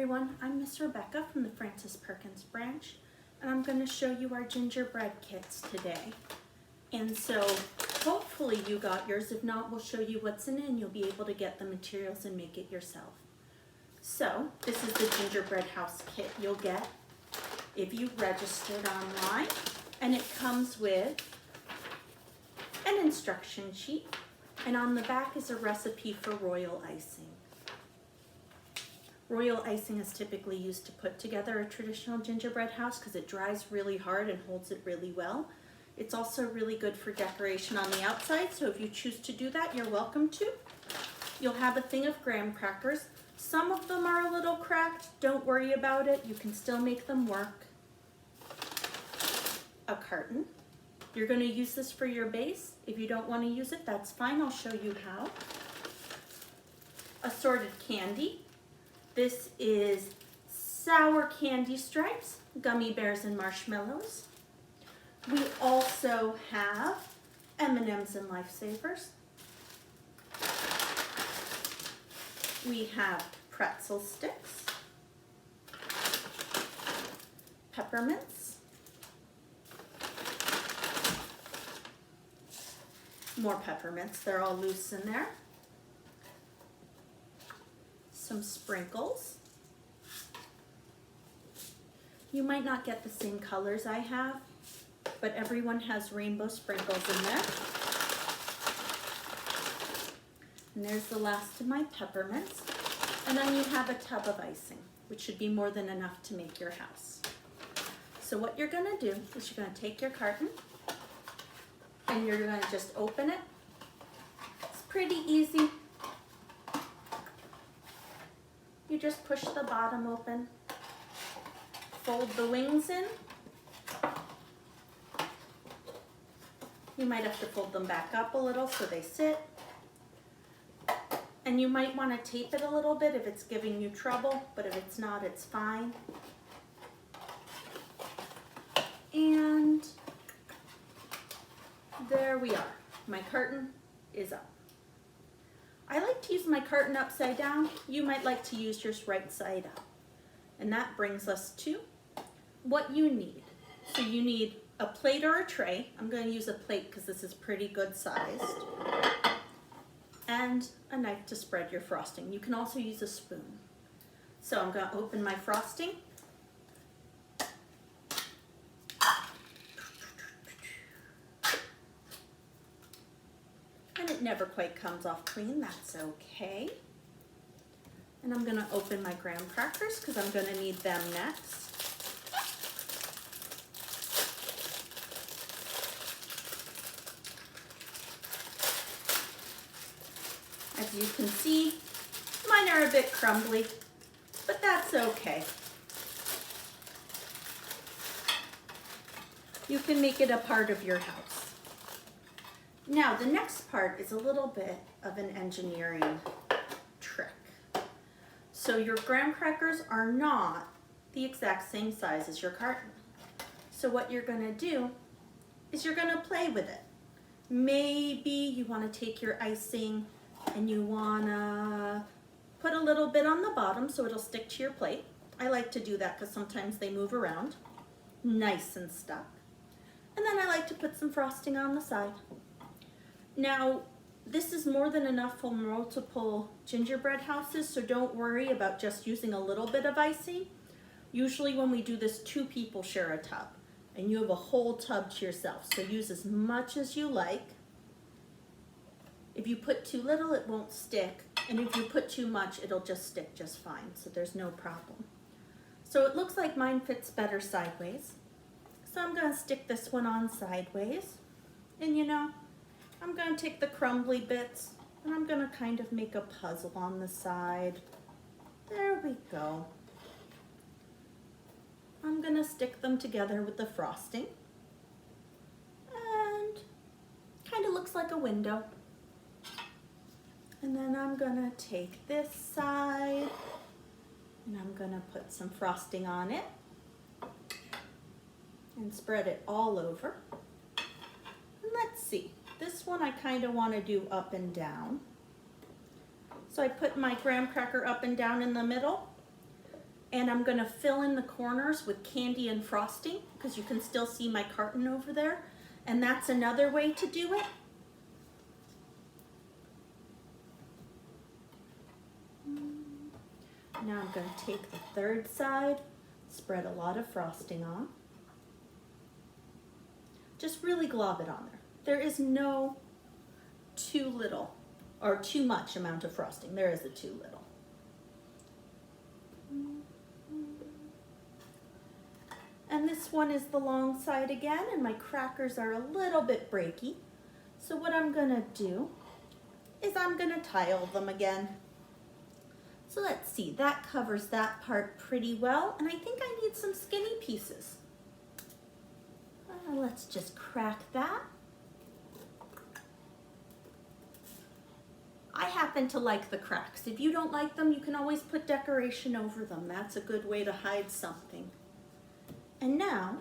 everyone, I'm Miss Rebecca from the Frances Perkins Branch, and I'm going to show you our gingerbread kits today. And so hopefully you got yours. If not, we'll show you what's in it and you'll be able to get the materials and make it yourself. So this is the gingerbread house kit you'll get if you registered online, and it comes with an instruction sheet, and on the back is a recipe for royal icing. Royal icing is typically used to put together a traditional gingerbread house because it dries really hard and holds it really well. It's also really good for decoration on the outside, so if you choose to do that, you're welcome to. You'll have a thing of graham crackers. Some of them are a little cracked. Don't worry about it. You can still make them work. A carton. You're going to use this for your base. If you don't want to use it, that's fine. I'll show you how. Assorted candy. This is sour candy stripes, gummy bears and marshmallows. We also have M&Ms and Lifesavers. We have pretzel sticks, peppermints, more peppermints, they're all loose in there. Some sprinkles. You might not get the same colors I have, but everyone has rainbow sprinkles in there. And there's the last of my peppermints. And then you have a tub of icing, which should be more than enough to make your house. So what you're gonna do is you're gonna take your carton and you're gonna just open it. It's pretty easy. You just push the bottom open, fold the wings in. You might have to fold them back up a little so they sit. And you might want to tape it a little bit if it's giving you trouble, but if it's not, it's fine. And there we are. My carton is up. I like to use my carton upside down. You might like to use yours right side up. And that brings us to what you need. So you need a plate or a tray. I'm going to use a plate because this is pretty good sized. And a knife to spread your frosting. You can also use a spoon. So I'm going to open my frosting. And it never quite comes off clean, that's okay. And I'm gonna open my graham crackers because I'm gonna need them next. As you can see, mine are a bit crumbly, but that's okay. You can make it a part of your house. Now, the next part is a little bit of an engineering trick. So your graham crackers are not the exact same size as your carton. So what you're gonna do is you're gonna play with it. Maybe you wanna take your icing and you wanna put a little bit on the bottom so it'll stick to your plate. I like to do that because sometimes they move around, nice and stuck. And then I like to put some frosting on the side. Now, this is more than enough for multiple gingerbread houses, so don't worry about just using a little bit of icing. Usually when we do this, 2 people share a tub, and you have a whole tub to yourself, so use as much as you like. If you put too little, it won't stick, and if you put too much, it'll just stick just fine, so there's no problem. So it looks like mine fits better sideways, so I'm gonna stick this one on sideways, and you know, I'm going to take the crumbly bits and I'm going to kind of make a puzzle on the side. There we go. I'm going to stick them together with the frosting. And kind of looks like a window. And then I'm going to take this side and I'm going to put some frosting on it and spread it all over. And let's see. This one I kind of want to do up and down. So I put my graham cracker up and down in the middle. And I'm gonna fill in the corners with candy and frosting because you can still see my carton over there. And that's another way to do it. Now I'm going to take the third side, spread a lot of frosting on. Just really glob it on there. There is no too little or too much amount of frosting. There is a too little. And this one is the long side again, and my crackers are a little bit breaky. So what I'm gonna do is I'm gonna tile them again. So let's see, that covers that part pretty well, and I think I need some skinny pieces. Let's just crack that. I happen to like the cracks. If you don't like them, you can always put decoration over them. That's a good way to hide something. And now,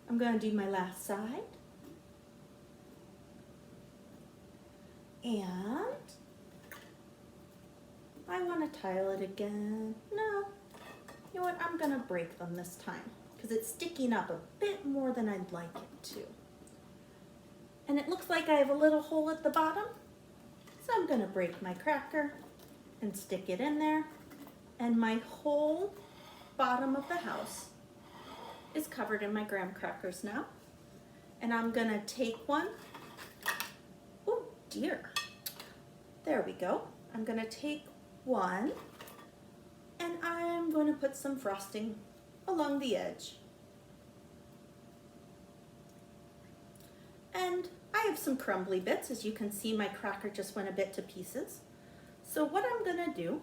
I'm going to do my last side. And I want to tile it again. No, you know what, I'm going to break them this time because it's sticking up a bit more than I'd like it to. And it looks like I have a little hole at the bottom. So I'm going to break my cracker and stick it in there. And my whole bottom of the house is covered in my graham crackers now. And I'm going to take one. Oh dear. There we go. I'm going to take one and I'm going to put some frosting along the edge. And I have some crumbly bits. As you can see, my cracker just went a bit to pieces. So what I'm gonna do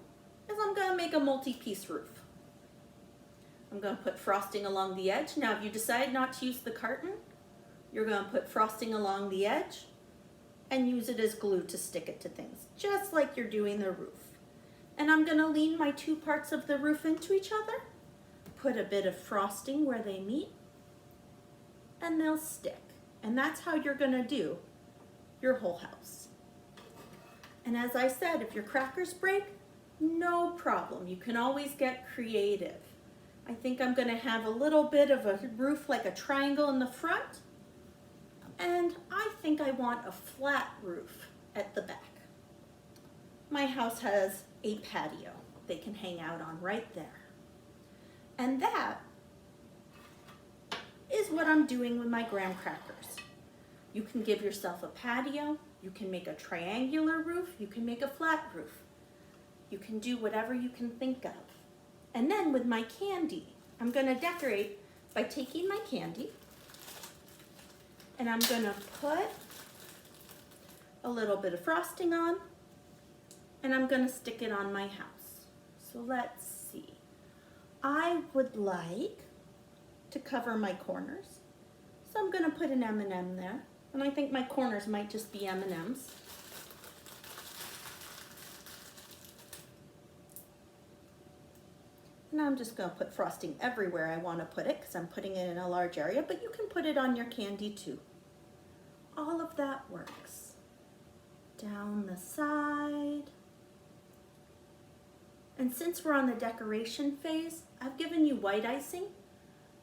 is I'm gonna make a multi-piece roof. I'm gonna put frosting along the edge. Now, if you decide not to use the carton, you're gonna put frosting along the edge and use it as glue to stick it to things, just like you're doing the roof. And I'm gonna lean my two parts of the roof into each other, put a bit of frosting where they meet, and they'll stick. And that's how you're gonna do your whole house. And as I said, if your crackers break, no problem. You can always get creative. I think I'm gonna have a little bit of a roof like a triangle in the front. And I think I want a flat roof at the back. My house has a patio they can hang out on right there. And that is what I'm doing with my graham crackers. You can give yourself a patio, you can make a triangular roof, you can make a flat roof. You can do whatever you can think of. And then with my candy, I'm gonna decorate by taking my candy and I'm gonna put a little bit of frosting on and I'm gonna stick it on my house. So let's see. I would like to cover my corners. So I'm gonna put an M&M there. And I think my corners might just be M&Ms. And I'm just gonna put frosting everywhere I wanna put it because I'm putting it in a large area, but you can put it on your candy too. All of that works. Down the side. And since we're on the decoration phase, I've given you white icing.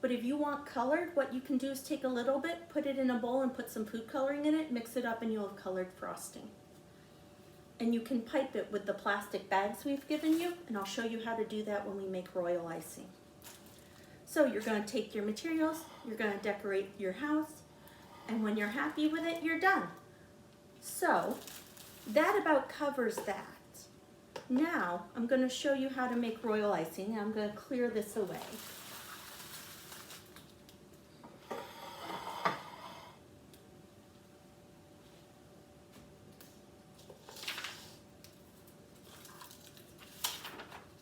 But if you want colored, what you can do is take a little bit, put it in a bowl and put some food coloring in it, mix it up and you'll have colored frosting. And you can pipe it with the plastic bags we've given you, and I'll show you how to do that when we make royal icing. So you're gonna take your materials, you're gonna decorate your house, and when you're happy with it, you're done. So that about covers that. Now I'm gonna show you how to make royal icing. I'm gonna clear this away.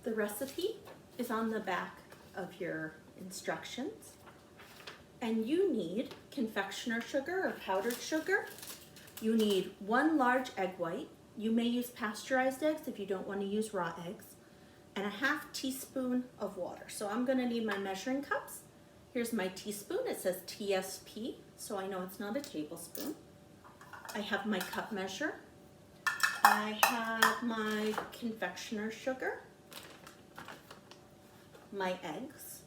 The recipe is on the back of your instructions. And you need confectioner sugar or powdered sugar. You need 1 large egg white. You may use pasteurized eggs if you don't want to use raw eggs. And a 1/2 teaspoon of water. So I'm gonna need my measuring cups. Here's my teaspoon, it says TSP, so I know it's not a tablespoon. I have my cup measure. I have my confectioner sugar. my eggs.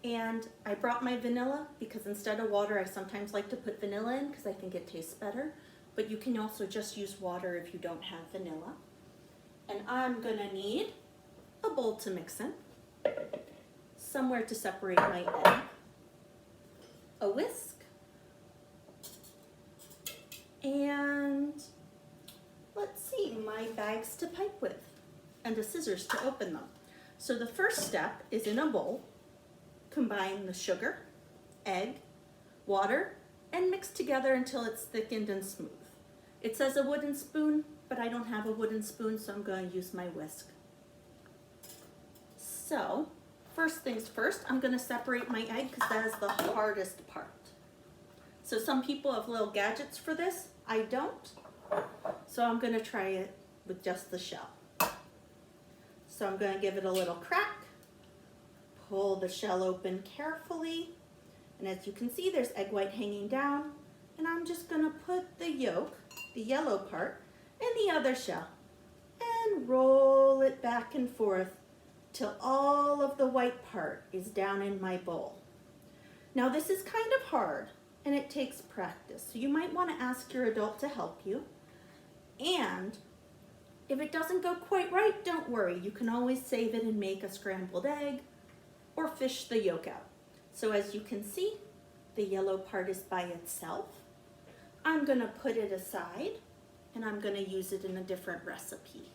And I brought my vanilla because instead of water, I sometimes like to put vanilla in because I think it tastes better. But you can also just use water if you don't have vanilla. And I'm gonna need a bowl to mix in, somewhere to separate my egg, a whisk, and let's see, my bags to pipe with, and the scissors to open them. So the first step is in a bowl, combine the sugar, egg, water, and mix together until it's thickened and smooth. It says a wooden spoon, but I don't have a wooden spoon, so I'm going to use my whisk. So, first things first, I'm going to separate my egg because that is the hardest part. So some people have little gadgets for this. I don't. So I'm going to try it with just the shell. So I'm going to give it a little crack, pull the shell open carefully, and as you can see, there's egg white hanging down, and I'm just going to put the yolk, the yellow part, in the other shell, and roll it back and forth till all of the white part is down in my bowl. Now this is kind of hard, and it takes practice, so you might want to ask your adult to help you. And if it doesn't go quite right, don't worry. You can always save it and make a scrambled egg or fish the yolk out. So as you can see, the yellow part is by itself. I'm going to put it aside, and I'm going to use it in a different recipe.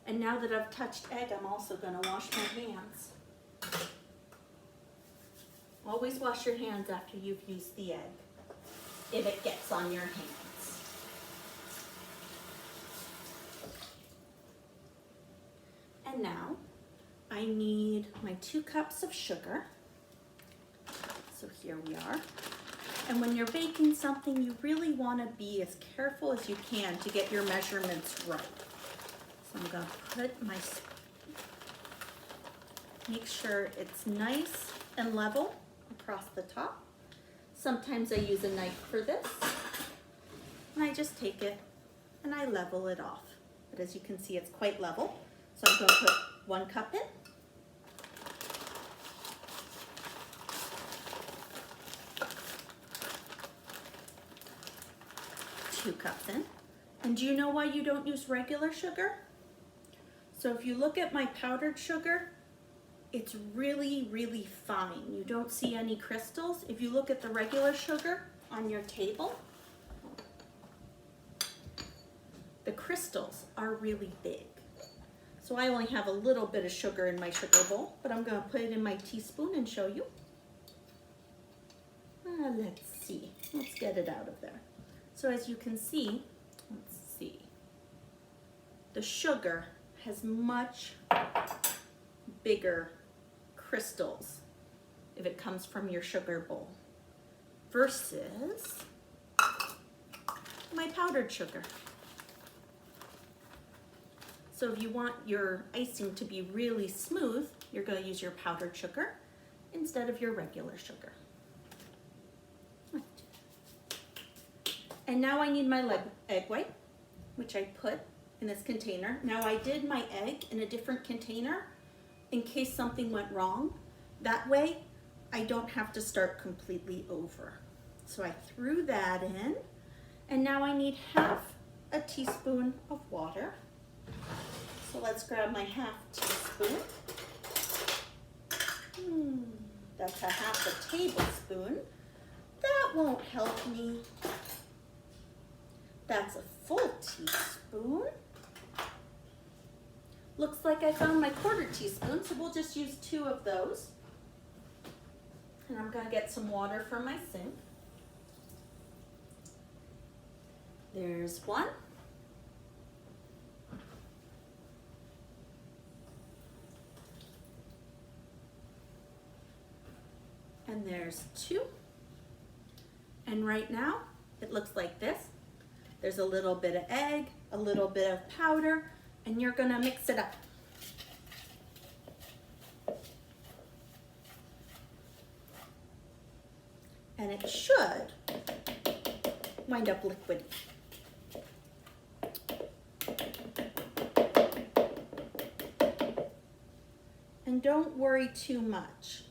And now that I've touched egg, I'm also going to wash my hands. Always wash your hands after you've used the egg, if it gets on your hands. And now I need my 2 cups of sugar. So here we are. And when you're baking something, you really want to be as careful as you can to get your measurements right. So I'm going to put my, make sure it's nice and level across the top. Sometimes I use a knife for this, and I just take it and I level it off. But as you can see, it's quite level. So I'm going to put 1 cup in. Two cups in. And do you know why you don't use regular sugar? So if you look at my powdered sugar, it's really, really fine. You don't see any crystals. If you look at the regular sugar on your table, the crystals are really big. So I only have a little bit of sugar in my sugar bowl, but I'm going to put it in my teaspoon and show you. Let's see. Let's get it out of there. So as you can see, let's see, the sugar has much bigger crystals if it comes from your sugar bowl versus my powdered sugar. So if you want your icing to be really smooth, you're going to use your powdered sugar instead of your regular sugar. And now I need my egg white, which I put in this container. Now I did my egg in a different container in case something went wrong. That way I don't have to start completely over. So I threw that in, and now I need half a teaspoon of water. So let's grab my half teaspoon. That's a half a tablespoon. That won't help me. That's a full teaspoon. Looks like I found my quarter teaspoon, so we'll just use 2 of those. And I'm going to get some water from my sink. There's 1. And there's 2. And right now, it looks like this. There's a little bit of egg, a little bit of powder, and you're gonna mix it up. And it should wind up liquidy. And don't worry too much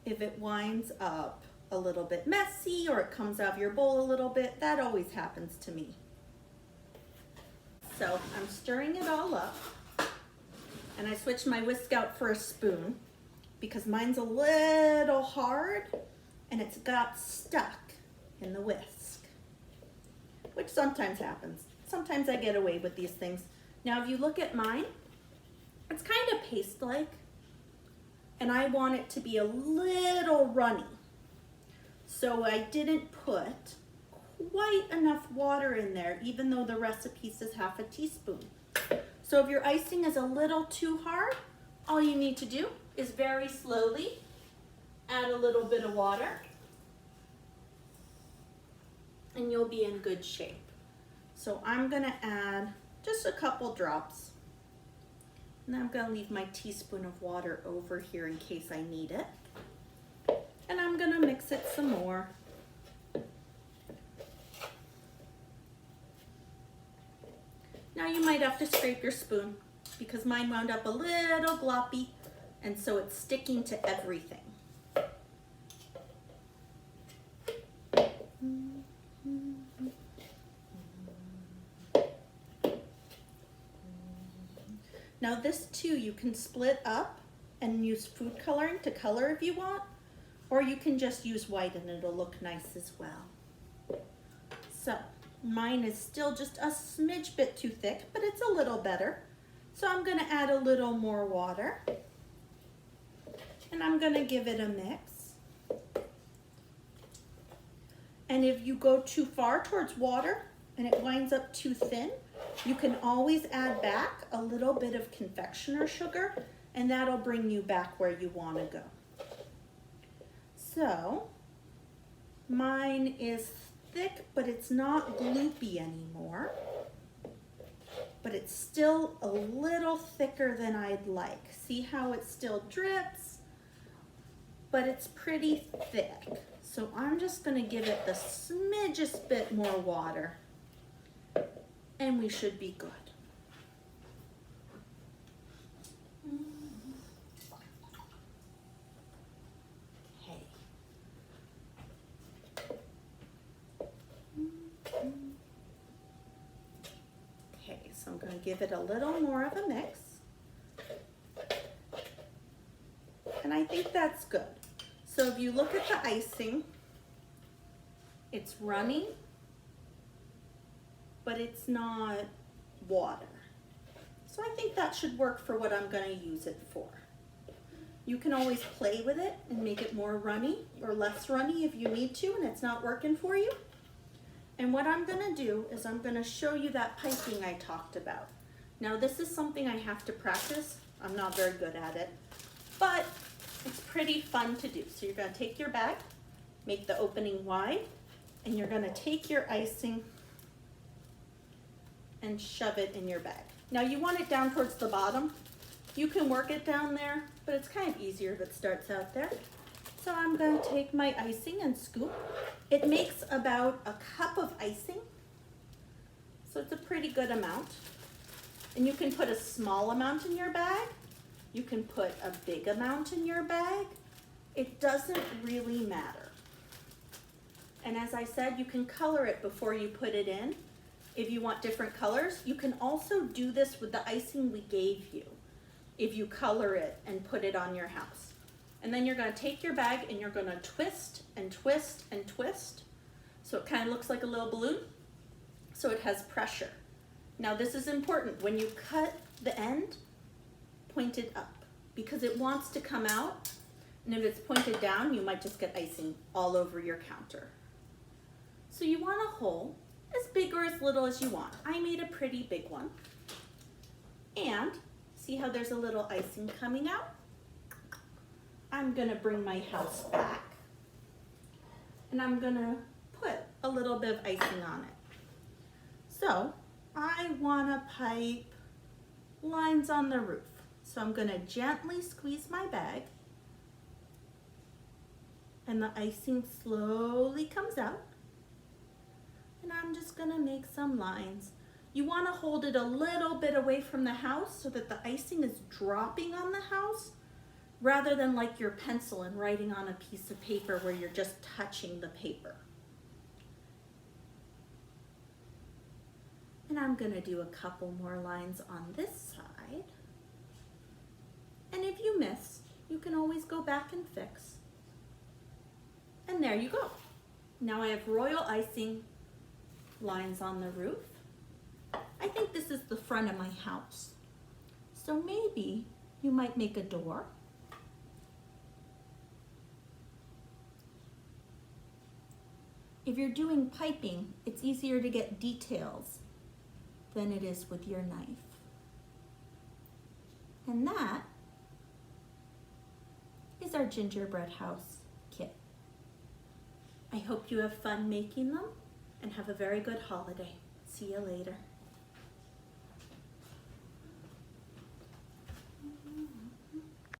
if it winds up a little bit messy or it comes out of your bowl a little bit. That always happens to me. So I'm stirring it all up, and I switched my whisk out for a spoon because mine's a little hard and it's got stuck in the whisk, which sometimes happens. Sometimes I get away with these things. Now if you look at mine, it's kind of paste-like, and I want it to be a little runny. So I didn't put quite enough water in there, even though the recipe says half a teaspoon. So if your icing is a little too hard, all you need to do is very slowly add a little bit of water, and you'll be in good shape. So I'm gonna add just a couple drops. And I'm gonna leave my teaspoon of water over here in case I need it. And I'm gonna mix it some more. Now you might have to scrape your spoon because mine wound up a little gloppy, and so it's sticking to everything. Now this too, you can split up and use food coloring to color if you want, or you can just use white and it'll look nice as well. So mine is still just a smidge bit too thick, but it's a little better. So I'm gonna add a little more water, and I'm gonna give it a mix. And if you go too far towards water and it winds up too thin, you can always add back a little bit of confectioner sugar, and that'll bring you back where you want to go. So mine is thick, but it's not gloopy anymore. But it's still a little thicker than I'd like. See how it still drips, but it's pretty thick. So I'm just going to give it the smidgest bit more water, and we should be good. Okay, so I'm going to give it a little more of a mix. And I think that's good. So if you look at the icing, it's runny, but it's not water. So I think that should work for what I'm going to use it for. You can always play with it and make it more runny or less runny if you need to and it's not working for you. And what I'm going to do is I'm going to show you that piping I talked about. Now this is something I have to practice. I'm not very good at it, but it's pretty fun to do. So you're going to take your bag, make the opening wide, and you're going to take your icing and shove it in your bag. Now you want it down towards the bottom. You can work it down there, but it's kind of easier if it starts out there. So I'm going to take my icing and scoop. It makes about a cup of icing, so it's a pretty good amount. And you can put a small amount in your bag. You can put a big amount in your bag. It doesn't really matter. And as I said, you can color it before you put it in. If you want different colors, you can also do this with the icing we gave you if you color it and put it on your house. And then you're going to take your bag and you're going to twist and twist and twist. So it kind of looks like a little balloon. So it has pressure. Now this is important. When you cut the end, point it up because it wants to come out. And if it's pointed down, you might just get icing all over your counter. So you want a hole as big or as little as you want. I made a pretty big one. And see how there's a little icing coming out? I'm gonna bring my house back and I'm gonna put a little bit of icing on it. So I wanna pipe lines on the roof. So I'm gonna gently squeeze my bag and the icing slowly comes out. And I'm just gonna make some lines. You want to hold it a little bit away from the house so that the icing is dropping on the house rather than like your pencil and writing on a piece of paper where you're just touching the paper. And I'm going to do a couple more lines on this side. And if you missed, you can always go back and fix. And there you go. Now I have royal icing lines on the roof. I think this is the front of my house. So maybe you might make a door. If you're doing piping, it's easier to get details than it is with your knife. And that is our gingerbread house kit. I hope you have fun making them and have a very good holiday. See you later.